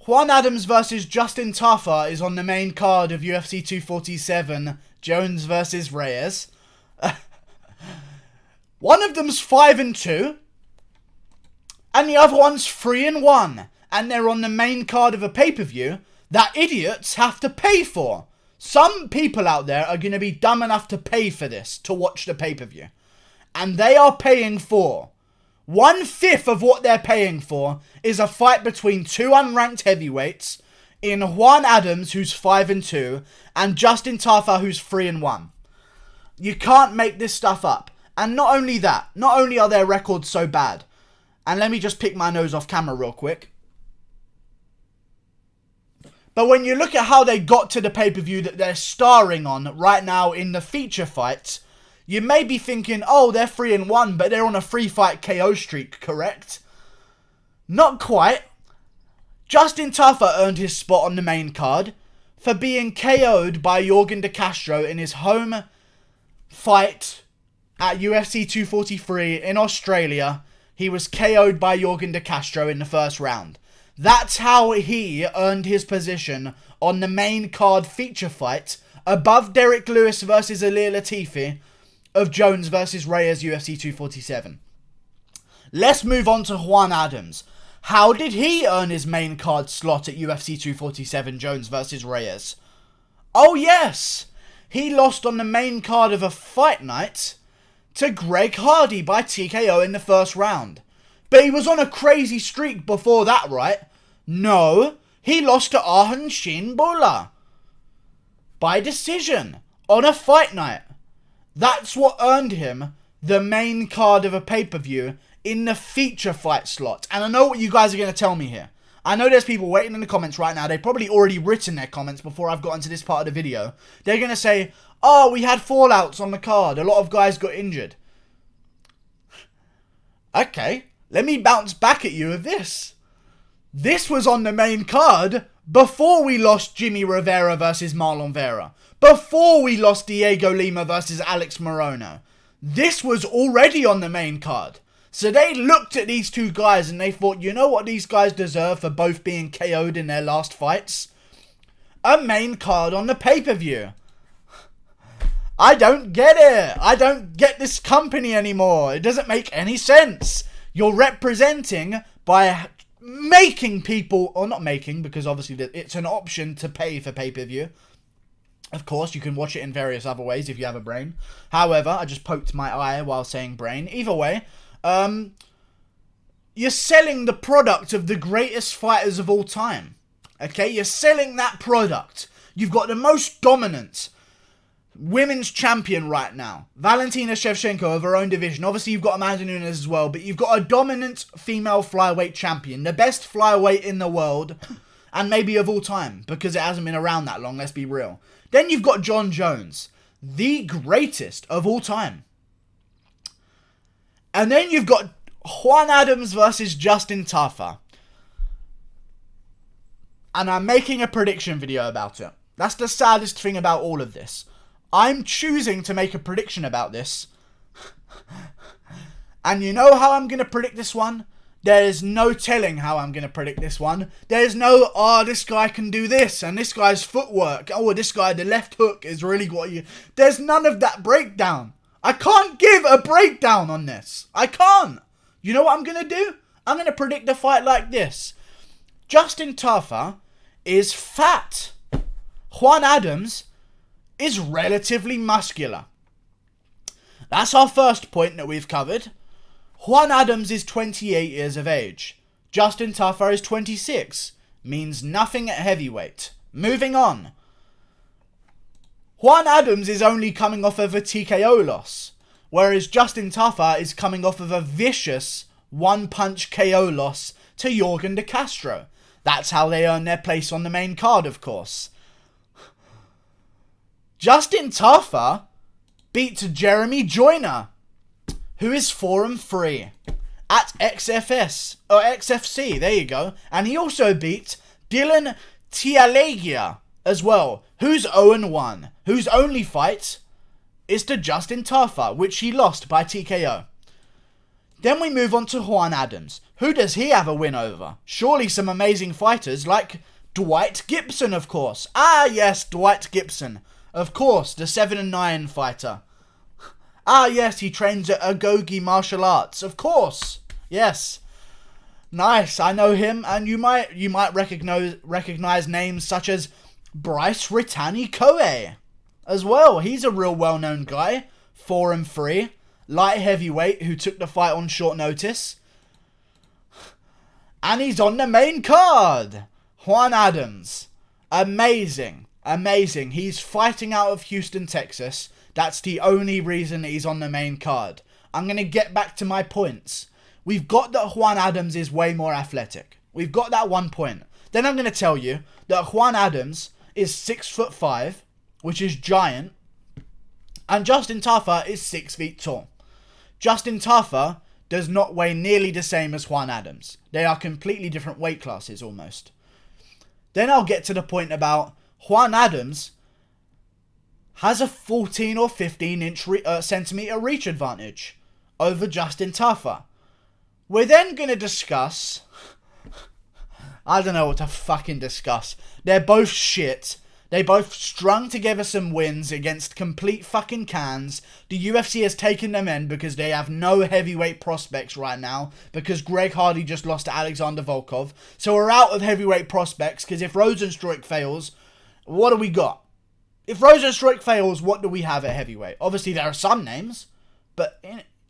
Juan Adams versus Justin Tafa is on the main card of UFC 247, Jones versus Reyes. One of them's 5-2, and the other one's 3-1, and they're on the main card of a pay-per-view that idiots have to pay for. Some people out there are going to be dumb enough to pay for this, to watch the pay-per-view. And they are paying for 1/5 of what they're paying for is a fight between two unranked heavyweights in Juan Adams, who's 5-2, and Justin Tafa, who's 3-1. You can't make this stuff up. And not only that, not only are their records so bad, and let me just pick my nose off camera real quick, but when you look at how they got to the pay-per-view that they're starring on right now in the feature fights, you may be thinking, oh, they're 3-1, but they're on a 3-fight KO streak, correct? Not quite. Justin Tafa earned his spot on the main card for being KO'd by Jorgen De Castro in his home fight at UFC 243 in Australia. He was KO'd by Jorgen De Castro in the first round. That's how he earned his position on the main card feature fight above Derek Lewis versus Ilir Latifi of Jones versus Reyes UFC 247. Let's move on to Juan Adams. How did he earn his main card slot at UFC 247 Jones versus Reyes? Oh yes! He lost on the main card of a fight night to Greg Hardy by TKO in the first round. But he was on a crazy streak before that, right? No, he lost to Arhan Shin Bola by decision on a fight night. That's what earned him the main card of a pay-per-view in the feature fight slot. And I know what you guys are going to tell me here. I know there's people waiting in the comments right now. They've probably already written their comments before I've gotten to this part of the video. They're going to say, oh, we had fallouts on the card. A lot of guys got injured. Okay, let me bounce back at you with this. This was on the main card before we lost Jimmy Rivera versus Marlon Vera. Before we lost Diego Lima versus Alex Morono. This was already on the main card. So they looked at these two guys and they thought, you know what these guys deserve for both being KO'd in their last fights? A main card on the pay-per-view. I don't get it. I don't get this company anymore. It doesn't make any sense. You're representing by making people, or not making, because obviously it's an option to pay for pay-per-view. Of course, you can watch it in various other ways if you have a brain. However, I just poked my eye while saying brain. Either way, you're selling the product of the greatest fighters of all time. Okay, you're selling that product. You've got the most dominant women's champion right now, Valentina Shevchenko, of her own division. Obviously, you've got Amanda Nunes as well, but you've got a dominant female flyweight champion, the best flyweight in the world, and maybe of all time, because it hasn't been around that long, let's be real. Then you've got Jon Jones, the greatest of all time. And then you've got Juan Adams versus Justin Tafa. And I'm making a prediction video about it. That's the saddest thing about all of this. I'm choosing to make a prediction about this. And you know how I'm going to predict this one? There's no telling how I'm going to predict this one. There's no, oh, this guy can do this, and this guy's footwork. Oh, this guy, the left hook is really what you... There's none of that breakdown. I can't give a breakdown on this. I can't. You know what I'm going to do? I'm going to predict a fight like this. Justin Tafa is fat. Juan Adams is relatively muscular. That's our first point that we've covered. Juan Adams is 28 years of age. Justin Tafa is 26. Means nothing at heavyweight. Moving on. Juan Adams is only coming off of a TKO loss, whereas Justin Tafa is coming off of a vicious one-punch KO loss to Jorgen De Castro. That's how they earn their place on the main card, of course. Justin Tafa beat Jeremy Joyner, who is 4-3 at XFC, there you go. And he also beat Dylan Tialegia as well, who's 0-1, whose only fight is to Justin Tafa, which he lost by TKO. Then we move on to Juan Adams. Who does he have a win over? Surely some amazing fighters like Dwight Gibson, of course. Ah, yes, Dwight Gibson. Of course, the 7-9 fighter. Ah, yes, he trains at Agogi Martial Arts. Of course. Yes. Nice, I know him, and you might recognize names such as Bryce Ritani Koe as well. He's a real well-known guy. 4-3. Light heavyweight who took the fight on short notice. And he's on the main card. Juan Adams. Amazing. Amazing. He's fighting out of Houston, Texas. That's the only reason he's on the main card. I'm going to get back to my points. We've got that Juan Adams is way more athletic. We've got that 1 point. Then I'm going to tell you that Juan Adams is 6'5", which is giant. And Justin Tafa is 6 feet tall. Justin Tafa does not weigh nearly the same as Juan Adams. They are completely different weight classes almost. Then I'll get to the point about Juan Adams has a 14 or 15 centimeter reach advantage over Justin Tafa. We're then going to discuss... I don't know what to fucking discuss. They're both shit. They both strung together some wins against complete fucking cans. The UFC has taken them in because they have no heavyweight prospects right now. Because Greg Hardy just lost to Alexander Volkov. So we're out of heavyweight prospects. Because if Rosenstruik fails, what do we got? If Rosenstruik fails, what do we have at heavyweight? Obviously there are some names. But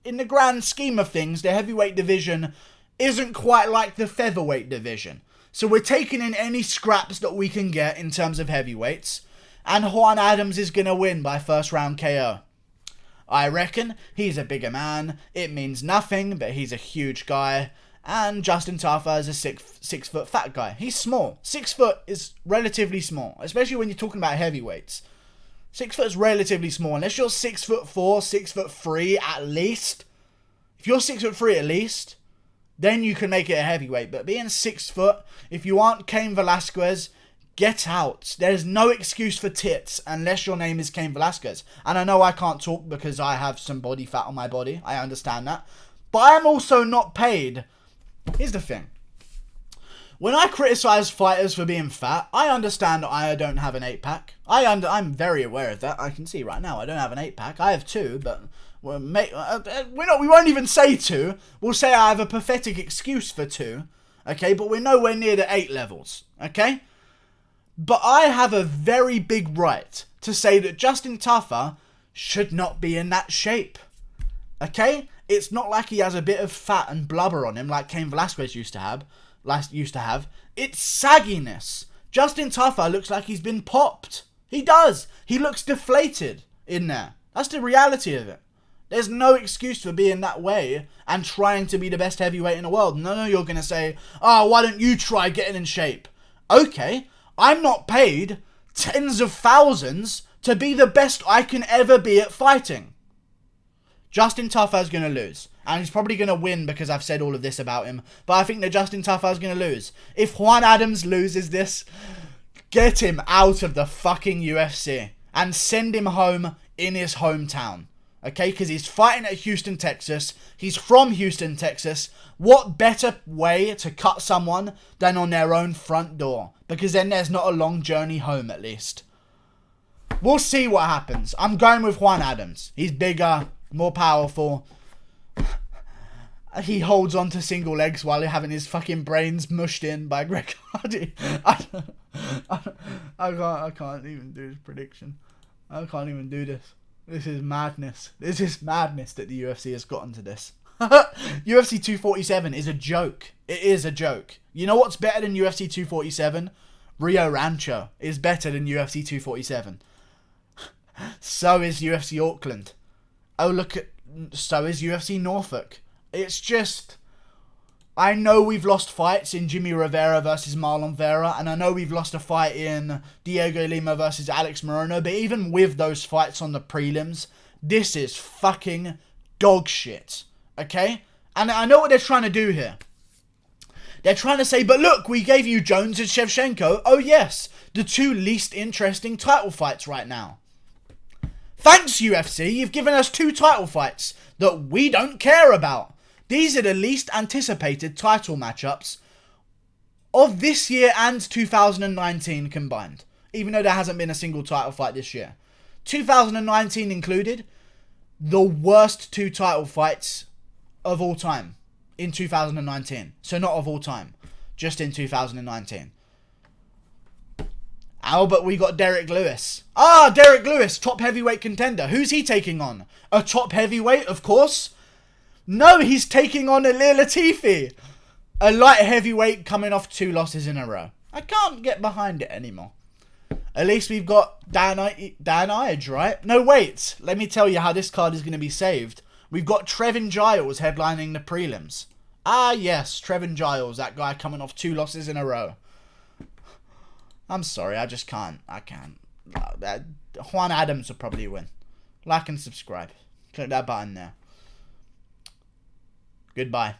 in the grand scheme of things, the heavyweight division isn't quite like the featherweight division. So we're taking in any scraps that we can get in terms of heavyweights. And Juan Adams is going to win by first round KO. I reckon he's a bigger man. It means nothing, but he's a huge guy. And Justin Tafa is a six foot fat guy. He's small. 6 foot is relatively small, especially when you're talking about heavyweights. 6 foot is relatively small, unless you're 6'4", 6'3" at least. If you're 6'3" at least, then you can make it a heavyweight. But being 6 foot, if you aren't Cain Velasquez, get out. There's no excuse for tits unless your name is Cain Velasquez. And I know I can't talk because I have some body fat on my body. I understand that. But I am also not paid. Here's the thing. When I criticize fighters for being fat, I understand that I don't have an 8-pack. I'm very aware of that. I can see right now I don't have an 8-pack. I have 2, but we won't even say 2. We'll say I have a pathetic excuse for 2. Okay, but we're nowhere near the 8 levels. Okay? But I have a very big right to say that Justin Tafa should not be in that shape. Okay? It's not like he has a bit of fat and blubber on him like Cain Velasquez used to have. It's sagginess. Justin Tafa looks like he's been popped. He does. He looks deflated in there. That's the reality of it. There's no excuse for being that way and trying to be the best heavyweight in the world. No, you're going to say, oh, why don't you try getting in shape? Okay, I'm not paid tens of thousands to be the best I can ever be at fighting. Justin Tafa is going to lose. And he's probably going to win because I've said all of this about him. But I think that Justin Tafa is going to lose. If Juan Adams loses this, get him out of the fucking UFC. And send him home in his hometown. Okay? Because he's fighting at Houston, Texas. He's from Houston, Texas. What better way to cut someone than on their own front door? Because then there's not a long journey home at least. We'll see what happens. I'm going with Juan Adams. He's bigger, more powerful. He holds on to single legs while having his fucking brains mushed in by Greg Hardy. I can't even do this prediction. I can't even do this. This is madness. This is madness that the UFC has gotten to this. UFC 247 is a joke. It is a joke. You know what's better than UFC 247? Rio Rancho is better than UFC 247. So is UFC Auckland. Oh, look at... So is UFC Norfolk. It's just... I know we've lost fights in Jimmy Rivera versus Marlon Vera, and I know we've lost a fight in Diego Lima versus Alex Morono, but even with those fights on the prelims, this is fucking dog shit. Okay? And I know what they're trying to do here. They're trying to say, but look, we gave you Jones and Shevchenko. Oh yes, the 2 least interesting title fights right now. Thanks, UFC. You've given us 2 title fights that we don't care about. These are the least anticipated title matchups of this year and 2019 combined. Even though there hasn't been a single title fight this year. 2019 included the worst 2 title fights of all time in 2019. So not of all time, just in 2019. But we got Derek Lewis. Derek Lewis, top heavyweight contender. Who's he taking on? A top heavyweight, of course. No, he's taking on Ilir Latifi. A light heavyweight coming off 2 losses in a row. I can't get behind it anymore. At least we've got Dan Ige, right? No, wait. Let me tell you how this card is going to be saved. We've got Trevin Giles headlining the prelims. Yes, Trevin Giles, that guy coming off 2 losses in a row. I'm sorry, I just can't. I can't. Juan Adams will probably win. Like and subscribe. Click that button there. Goodbye.